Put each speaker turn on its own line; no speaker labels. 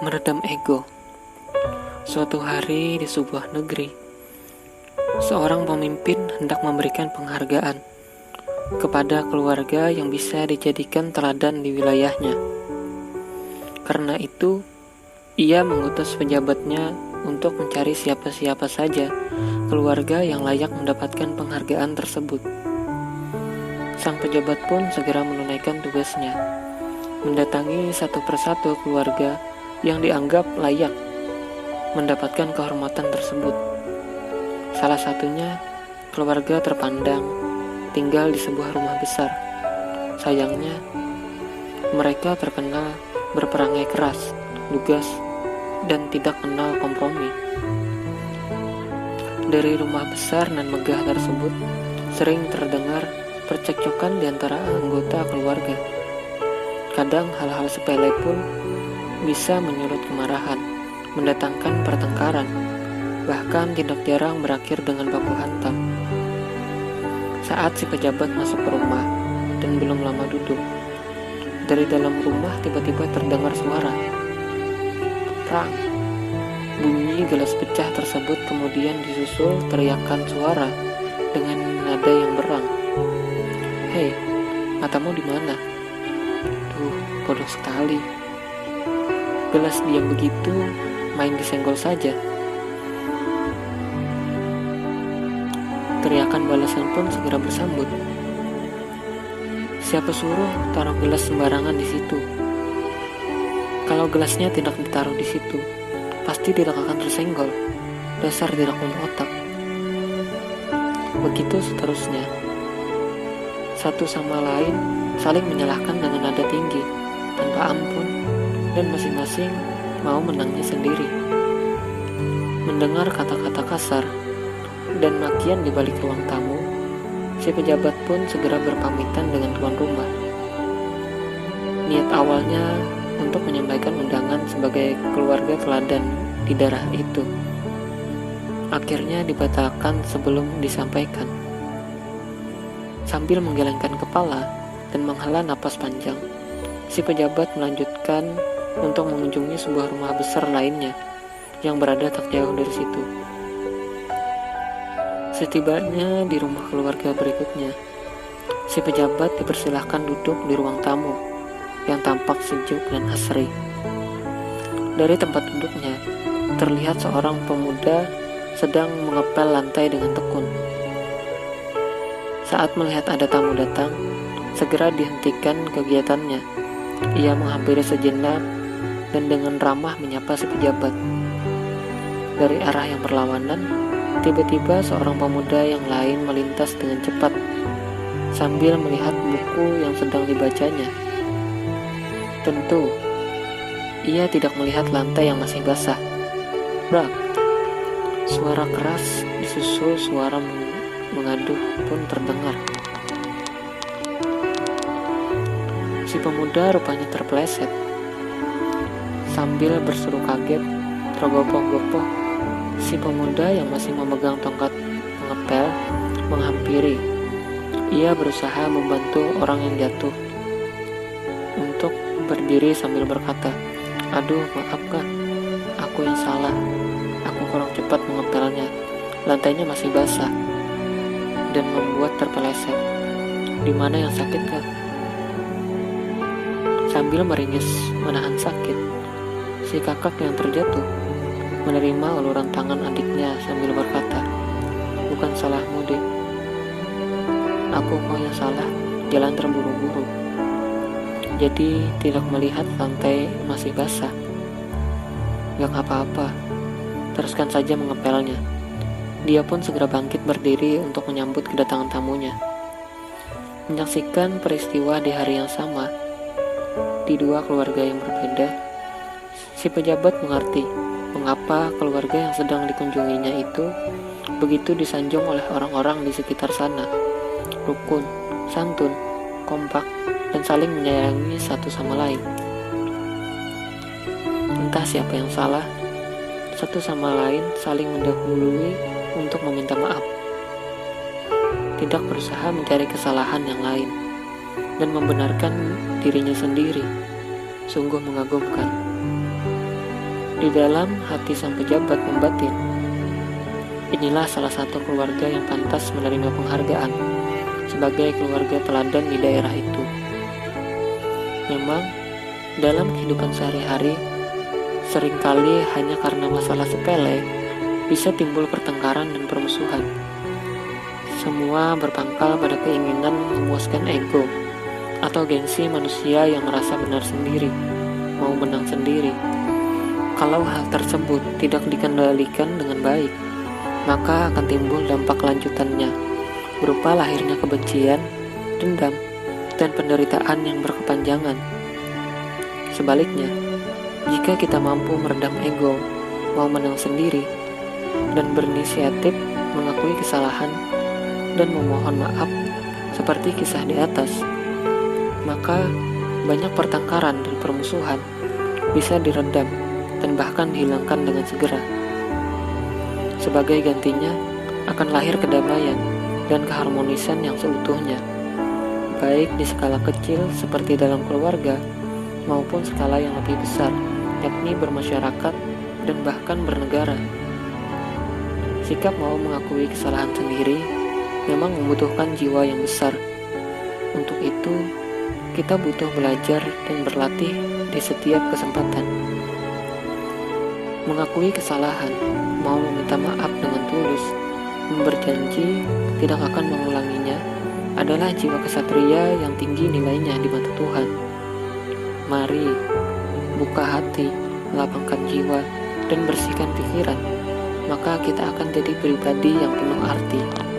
Meredam ego. Suatu hari di sebuah negeri, seorang pemimpin hendak memberikan penghargaan kepada keluarga yang bisa dijadikan teladan di wilayahnya. Karena itu, ia mengutus pejabatnya untuk mencari siapa-siapa saja keluarga yang layak mendapatkan penghargaan tersebut. Sang pejabat pun segera menunaikan tugasnya, mendatangi satu persatu keluarga yang dianggap layak mendapatkan kehormatan tersebut. Salah satunya keluarga terpandang tinggal di sebuah rumah besar. Sayangnya, mereka terkenal berperangai keras, lugas, dan tidak kenal kompromi. Dari rumah besar dan megah tersebut sering terdengar percekcokan di antara anggota keluarga. Kadang hal-hal sepele pun bisa menyulut kemarahan, mendatangkan pertengkaran, bahkan tidak jarang berakhir dengan baku hantam. Saat si pejabat masuk ke rumah dan belum lama duduk, dari dalam rumah tiba-tiba terdengar suara "Prang!". Bunyi gelas pecah tersebut kemudian disusul teriakan suara dengan nada yang berang. "Hei, matamu di mana? Duh, bodoh sekali. Gelas diam begitu, main disenggol saja." Teriakan balasan pun segera bersambut. "Siapa suruh taruh gelas sembarangan di situ? Kalau gelasnya tidak ditaruh di situ, pasti tidak akan tersenggol. Dasar tidak punya otak." Begitu seterusnya. Satu sama lain saling menyalahkan dengan nada tinggi, tanpa ampun, dan masing-masing mau menangnya sendiri. Mendengar kata-kata kasar dan makian di balik ruang tamu, si pejabat pun segera berpamitan dengan tuan rumah. Niat awalnya untuk menyampaikan undangan sebagai keluarga teladan di daerah itu, akhirnya dibatalkan sebelum disampaikan. Sambil menggelengkan kepala dan menghela napas panjang, si pejabat melanjutkan untuk mengunjungi sebuah rumah besar lainnya yang berada tak jauh dari situ. Setibanya di rumah keluarga berikutnya, si pejabat dipersilahkan duduk di ruang tamu yang tampak sejuk dan asri. Dari tempat duduknya, terlihat seorang pemuda sedang mengepel lantai dengan tekun. Saat melihat ada tamu datang, segera dihentikan kegiatannya. Ia menghampiri sejenak dan dengan ramah menyapa si pejabat. Dari arah yang berlawanan, tiba-tiba seorang pemuda yang lain melintas dengan cepat sambil melihat buku yang sedang dibacanya. Tentu, ia tidak melihat lantai yang masih basah. "Brak!" Suara keras disusul suara mengaduh pun terdengar. Si pemuda rupanya terpeleset. Sambil berseru kaget, tergopoh-gopoh, si pemuda yang masih memegang tongkat pengepel menghampiri. Ia berusaha membantu orang yang jatuh untuk berdiri sambil berkata, "Aduh, maaf Kak, aku yang salah. Aku kurang cepat mengepelnya. Lantainya masih basah dan membuat terpeleset. Di mana yang sakit Kak?" Sambil meringis menahan sakit, si kakak yang terjatuh menerima uluran tangan adiknya sambil berkata, "Bukan salahmu, Dek. Aku kok yang salah, jalan terburu-buru. Jadi tidak melihat lantai masih basah." "Gak apa-apa, teruskan saja mengepelnya." Dia pun segera bangkit berdiri untuk menyambut kedatangan tamunya. Menyaksikan peristiwa di hari yang sama di dua keluarga yang berbeda, si pejabat mengerti mengapa keluarga yang sedang dikunjunginya itu begitu disanjung oleh orang-orang di sekitar sana. Rukun, santun, kompak, dan saling menyayangi satu sama lain. Entah siapa yang salah, satu sama lain saling mendahului untuk meminta maaf. Tidak berusaha mencari kesalahan yang lain dan membenarkan dirinya sendiri. Sungguh mengagumkan. di dalam hati sang pejabat membatin. Inilah salah satu keluarga yang pantas menerima penghargaan sebagai keluarga teladan di daerah itu. Memang, dalam kehidupan sehari-hari, seringkali hanya karena masalah sepele bisa timbul pertengkaran dan permusuhan. Semua berpangkal pada keinginan memuaskan ego atau gengsi manusia yang merasa benar sendiri, mau menang sendiri. Kalau hal tersebut tidak dikendalikan dengan baik, maka akan timbul dampak lanjutannya, berupa lahirnya kebencian, dendam, dan penderitaan yang berkepanjangan. Sebaliknya, jika kita mampu meredam ego, mau menang sendiri, dan berinisiatif mengakui kesalahan dan memohon maaf seperti kisah di atas, maka banyak pertengkaran dan permusuhan bisa diredam dan bahkan dihilangkan dengan segera. Sebagai gantinya akan lahir kedamaian dan keharmonisan yang seutuhnya, baik di skala kecil seperti dalam keluarga maupun skala yang lebih besar, yakni bermasyarakat dan bahkan bernegara. Sikap mau mengakui kesalahan sendiri memang membutuhkan jiwa yang besar. Untuk itu, kita butuh belajar dan berlatih di setiap kesempatan. Mengakui kesalahan, mau meminta maaf dengan tulus, dan berjanji tidak akan mengulanginya adalah jiwa kesatria yang tinggi nilainya di mata Tuhan. Mari, buka hati, lapangkan jiwa, dan bersihkan pikiran, maka kita akan jadi pribadi yang penuh arti.